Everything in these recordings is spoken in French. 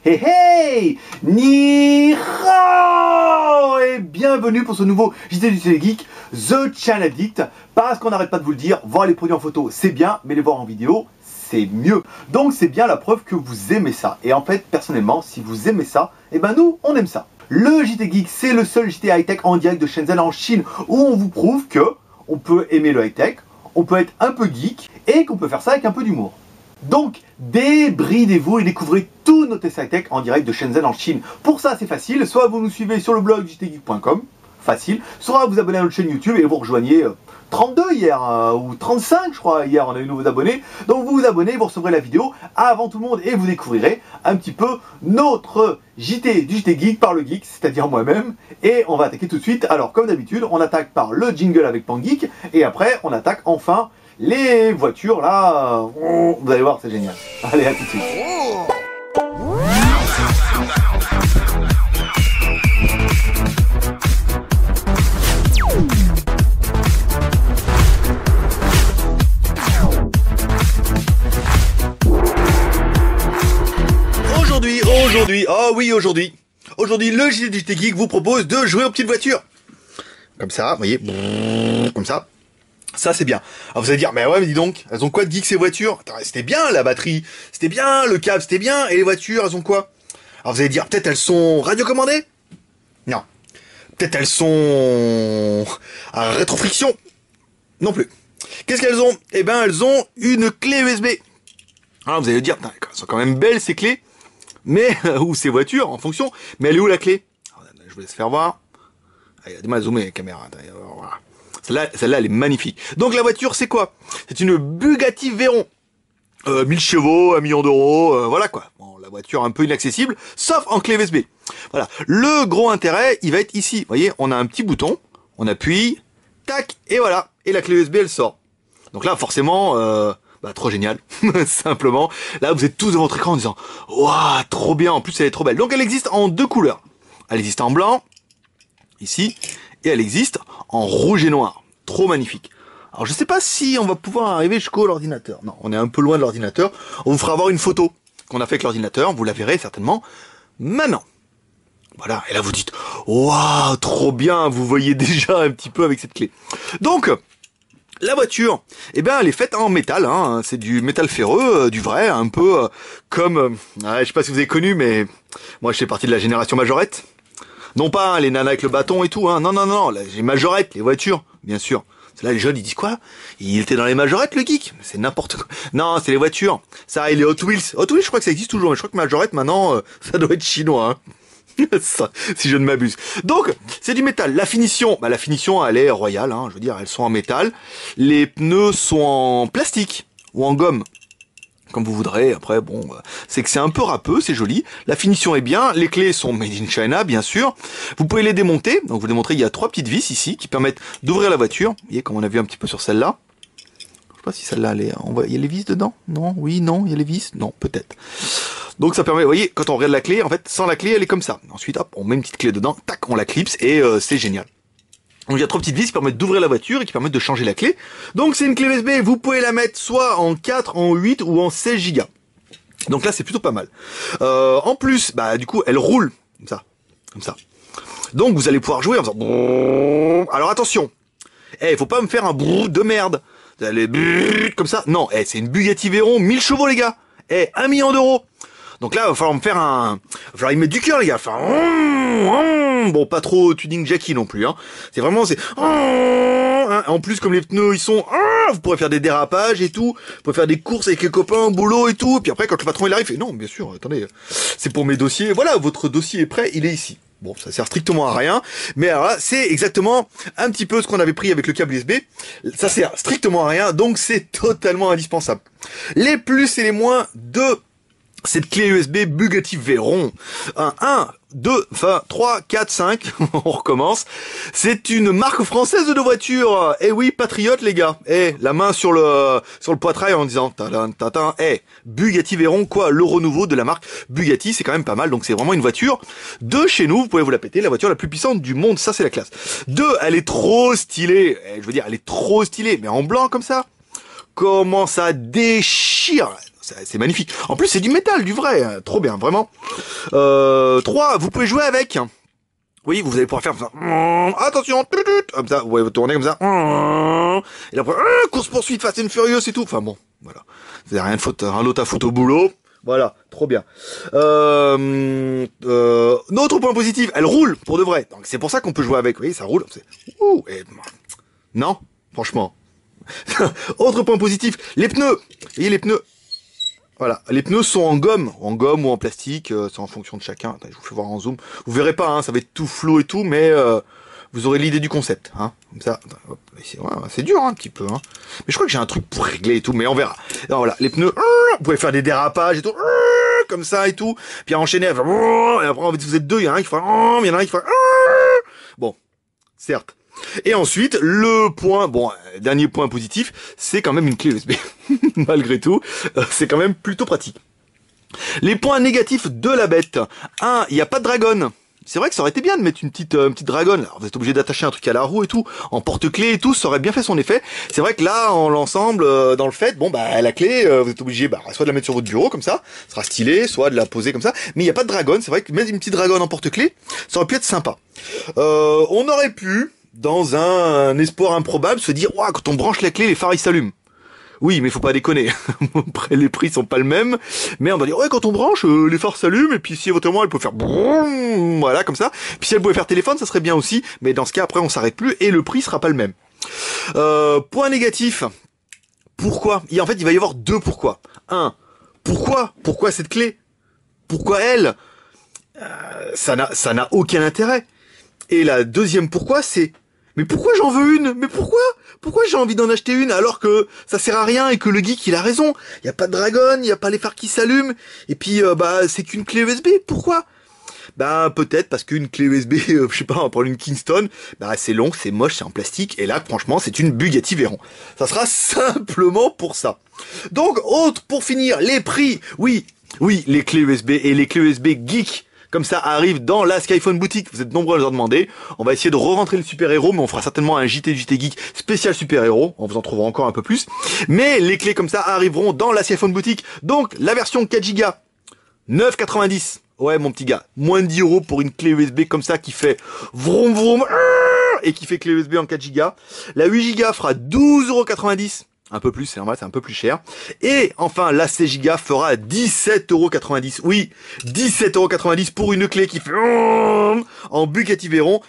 Hey hey, ni hao et bienvenue pour ce nouveau JT du Télégeek, The Channel Addict. Parce qu'on n'arrête pas de vous le dire, voir les produits en photo c'est bien, mais les voir en vidéo c'est mieux. Donc c'est bien la preuve que vous aimez ça. Et en fait, personnellement, si vous aimez ça, et ben nous, on aime ça. Le JT Geek, c'est le seul JT high-tech en direct de Shenzhen en Chine où on vous prouve que on peut aimer le high-tech, on peut être un peu geek et qu'on peut faire ça avec un peu d'humour. Donc, débridez-vous et découvrez tous nos tests high-tech en direct de Shenzhen en Chine. Pour ça, c'est facile, soit vous nous suivez sur le blog jtgeek.com, facile, soit vous abonnez à notre chaîne YouTube et vous rejoignez 32 hier, ou 35 je crois, hier on a eu de nouveaux abonnés. Donc vous vous abonnez, vous recevrez la vidéo avant tout le monde et vous découvrirez un petit peu notre JT du JT Geek par le geek, c'est-à-dire moi-même. Et on va attaquer tout de suite. Alors comme d'habitude, on attaque par le jingle avec Pangeek et après on attaque enfin les voitures là, vous allez voir c'est génial. Allez, à tout de suite. Aujourd'hui, le JT du JT Geek vous propose de jouer aux petites voitures. Comme ça, vous voyez, comme ça. Ça c'est bien. Alors vous allez dire, mais ouais, mais dis donc, elles ont quoi de geek ces voitures? C'était bien la batterie, c'était bien le câble, c'était bien, et les voitures, elles ont quoi? Alors vous allez dire, peut-être elles sont radiocommandées? Non. Peut-être elles sont à rétrofriction? Non plus. Qu'est-ce qu'elles ont? Eh ben elles ont une clé USB. Alors vous allez dire, elles sont quand même belles ces clés, mais, ou ces voitures, en fonction, mais elle est où la clé? Alors, je vous laisse faire voir. Ah, il y a du mal à zoomer la caméra, voilà. Celle-là, elle est magnifique. Donc la voiture, c'est quoi? C'est une Bugatti Veyron. 1000 chevaux, 1 million d'euros, voilà quoi. Bon, la voiture un peu inaccessible, sauf en clé USB. Voilà. Le gros intérêt, il va être ici. Vous voyez, on a un petit bouton, on appuie, tac, et voilà. Et la clé USB, elle sort. Donc là, forcément, trop génial. Simplement. Là, vous êtes tous devant votre écran en disant, waouh, trop bien. En plus, elle est trop belle. Donc elle existe en deux couleurs. Elle existe en blanc, ici, et elle existe en rouge et noir. Trop magnifique. Alors je sais pas si on va pouvoir arriver jusqu'à l'ordinateur. Non, on est un peu loin de l'ordinateur. On vous fera voir une photo qu'on a fait avec l'ordinateur. Vous la verrez certainement maintenant. Voilà, et là vous dites, waouh, trop bien. Vous voyez déjà un petit peu avec cette clé. Donc, la voiture, eh ben, elle est faite en métal, hein. C'est du métal ferreux, du vrai, un peu comme, je sais pas si vous avez connu, mais moi je fais partie de la génération majorette. Non pas les nanas avec le bâton et tout, hein. Non, là, j'ai majorette, les voitures, bien sûr. C'est là les jeunes, ils disent quoi? Il était dans les majorettes, le geek? C'est n'importe quoi. Non, c'est les voitures. Ça, et les Hot Wheels. Hot Wheels, je crois que ça existe toujours, mais je crois que majorette, maintenant, ça doit être chinois, hein. Ça, si je ne m'abuse. Donc, c'est du métal. La finition, elle est royale, hein. Je veux dire, elles sont en métal. Les pneus sont en plastique ou en gomme. Comme vous voudrez, après, bon, c'est que c'est un peu râpeux, c'est joli. La finition est bien, les clés sont made in China, bien sûr. Vous pouvez les démonter, donc vous démontrez, il y a 3 petites vis ici, qui permettent d'ouvrir la voiture. Vous voyez, comme on a vu un petit peu sur celle-là. Je sais pas si celle-là, il y a les vis dedans? Non? Oui? Non? Il y a les vis? Non, peut-être. Donc ça permet, vous voyez, quand on regarde la clé, en fait, sans la clé, elle est comme ça. Ensuite, hop, on met une petite clé dedans, tac, on la clipse, et c'est génial. Donc il y a 3 petites vis qui permettent d'ouvrir la voiture et qui permettent de changer la clé. Donc c'est une clé USB, vous pouvez la mettre soit en 4, en 8 ou en 16 Go. Donc là c'est plutôt pas mal. En plus, du coup elle roule comme ça. Donc vous allez pouvoir jouer en faisant. Alors attention, faut pas me faire un brrr de merde. Vous allez comme ça. Non, c'est une Bugatti Veyron, 1000 chevaux les gars. 1 million d'euros. Donc là, il va falloir me faire il va falloir y mettre du cœur, les gars. Bon, pas trop tuning Jackie non plus, hein. C'est vraiment, en plus, comme les pneus, ils sont, vous pourrez faire des dérapages et tout. Vous pourrez faire des courses avec les copains au boulot et tout. Puis après, quand le patron, il arrive, il fait, non, bien sûr, attendez, c'est pour mes dossiers. Voilà, votre dossier est prêt, il est ici. Bon, ça sert strictement à rien. Mais alors là, c'est exactement un petit peu ce qu'on avait pris avec le câble USB. Ça sert strictement à rien. Donc, c'est totalement indispensable. Les plus et les moins de cette clé USB Bugatti Veyron. 1, 2, 3, 4, 5. On recommence. C'est une marque française de voitures. Eh oui, patriote les gars. La main sur le poitrail en disant Bugatti Veyron, quoi, le renouveau de la marque Bugatti, c'est quand même pas mal. Donc c'est vraiment une voiture de chez nous. Vous pouvez vous la péter, la voiture la plus puissante du monde. Ça c'est la classe. 2, elle est trop stylée. Je veux dire, elle est trop stylée, mais en blanc comme ça. Comment ça déchire. c'est magnifique. En plus, c'est du métal, du vrai. Hein. Trop bien, vraiment. 3, vous pouvez jouer avec. Oui, vous allez pouvoir faire comme ça. Attention, comme ça, vous pouvez tourner comme ça. Et après, course-poursuite, Fast and Furious et tout. Enfin bon, voilà. Vous n'avez rien d'autre à foutre au boulot. Voilà, trop bien. Notre point positif, elle roule pour de vrai. Donc c'est pour ça qu'on peut jouer avec. Vous voyez, ça roule. Non, franchement. Autre point positif, les pneus. Vous voyez les pneus. Voilà, les pneus sont en gomme ou en plastique, c'est en fonction de chacun. Attends, je vous fais voir en zoom. Vous verrez pas, hein, ça va être tout flou et tout, mais vous aurez l'idée du concept, hein. Comme ça, c'est dur hein, un petit peu, hein. Mais je crois que j'ai un truc pour régler et tout, mais on verra. Alors voilà, les pneus, vous pouvez faire des dérapages et tout, comme ça et tout. Puis enchaîner, et après vous êtes deux, il y en a un qui fait, il y en a un qui fait, bon, certes. Et ensuite, le point, dernier point positif, c'est quand même une clé USB. Malgré tout, c'est quand même plutôt pratique. Les points négatifs de la bête. 1, il n'y a pas de dragonne. C'est vrai que ça aurait été bien de mettre une petite dragonne. Alors, vous êtes obligé d'attacher un truc à la roue et tout, en porte-clés et tout, ça aurait bien fait son effet. C'est vrai que là, en l'ensemble, dans le fait, la clé, vous êtes obligé, soit de la mettre sur votre bureau comme ça sera stylé, soit de la poser comme ça. Mais il n'y a pas de dragonne. C'est vrai que mettre une petite dragonne en porte-clés, ça aurait pu être sympa. On aurait pu, dans un espoir improbable, se dire, ouah, quand on branche la clé, les phares ils s'allument. Oui, mais faut pas déconner. Après, les prix sont pas le même. Mais on va dire, ouais, quand on branche, les phares s'allument, et puis si éventuellement elle peut faire boum, voilà, comme ça. Puis si elle pouvait faire téléphone, ça serait bien aussi. Mais dans ce cas, après, on s'arrête plus, et le prix sera pas le même. Point négatif. Pourquoi? En fait, il va y avoir 2 pourquoi. 1. Pourquoi? Pourquoi cette clé? Pourquoi elle? Ça n'a aucun intérêt. Et la deuxième pourquoi, c'est, mais pourquoi j'en veux une? Mais pourquoi? Pourquoi j'ai envie d'en acheter une alors que ça sert à rien et que le geek il a raison? Il y a pas de dragonne, il y a pas les phares qui s'allument, et puis c'est qu'une clé USB. Pourquoi? Peut-être parce qu'une clé USB, je sais pas, on va prendre une Kingston, c'est long, c'est moche, c'est en plastique, et là franchement c'est une Bugatti Veyron. Ça sera simplement pour ça. Donc pour finir, les prix, oui, les clés USB et les clés USB geek. Comme ça arrive dans la Skyphone boutique. Vous êtes nombreux à nous en demander. On va essayer de re-rentrer le super-héros, mais on fera certainement un JT Geek spécial super-héros. On vous en trouvera encore un peu plus. Mais les clés comme ça arriveront dans la Skyphone boutique. Donc, la version 4 Go, 9,90. Ouais, mon petit gars. Moins de 10 € pour une clé USB comme ça qui fait vroom vroom et qui fait clé USB en 4 Go. La 8 Go fera 12,90 €. Un peu plus, c'est normal, c'est un peu plus cher. Et enfin, la 16 Go fera 17,90 €. Oui, 17,90 € pour une clé qui fait en Bugatti Veyron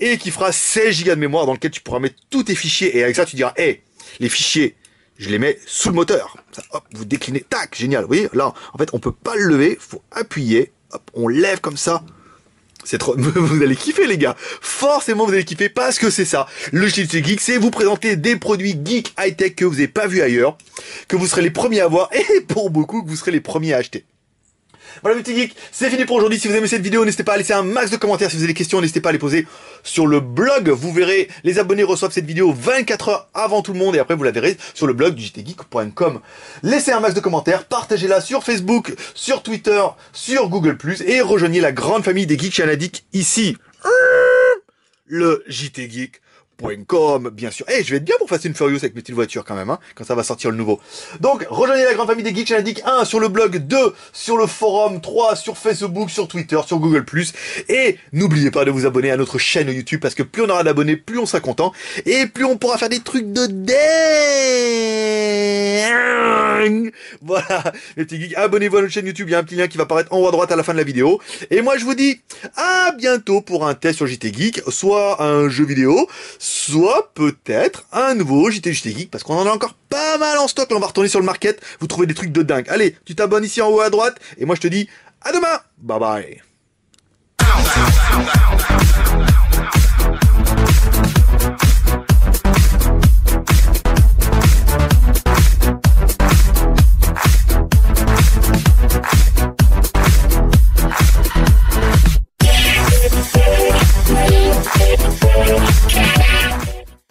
et qui fera 16 Go de mémoire dans lequel tu pourras mettre tous tes fichiers. Et avec ça, tu diras, les fichiers, je les mets sous le moteur. Ça, hop, vous déclinez, tac, génial. Vous voyez, là, en fait, on peut pas le lever, faut appuyer, hop, on lève comme ça. C'est trop, vous allez kiffer les gars. Forcément vous allez kiffer parce que c'est ça. Le JT Geek, c'est vous présenter des produits geek high-tech que vous n'avez pas vu ailleurs, que vous serez les premiers à voir et pour beaucoup que vous serez les premiers à acheter. Voilà mes petits geeks, c'est fini pour aujourd'hui. Si vous aimez cette vidéo, n'hésitez pas à laisser un max de commentaires. Si vous avez des questions, n'hésitez pas à les poser sur le blog. Vous verrez, les abonnés reçoivent cette vidéo 24 heures avant tout le monde et après vous la verrez sur le blog du jtgeek.com. Laissez un max de commentaires, partagez-la sur Facebook, sur Twitter, sur Google+, et rejoignez la grande famille des geeks canadiques ici. Le jtgeek.com, bien sûr. Je vais être bien pour Fast and Furious avec mes petites voitures quand même, hein, quand ça va sortir le nouveau. Donc, rejoignez la grande famille des Geeks Canadiques, 1 sur le blog, 2 sur le forum, 3 sur Facebook, sur Twitter, sur Google+. Et n'oubliez pas de vous abonner à notre chaîne YouTube, parce que plus on aura d'abonnés, plus on sera content, et plus on pourra faire des trucs de dingue. Voilà, les petits geeks, abonnez-vous à notre chaîne YouTube, il y a un petit lien qui va apparaître en haut à droite à la fin de la vidéo. Et moi, je vous dis à bientôt pour un test sur JT Geek, soit un jeu vidéo, soit peut-être un nouveau JT Geek, parce qu'on en a encore pas mal en stock. Là, on va retourner sur le market, vous trouvez des trucs de dingue. Allez, tu t'abonnes ici en haut à droite, et moi je te dis à demain. Bye bye.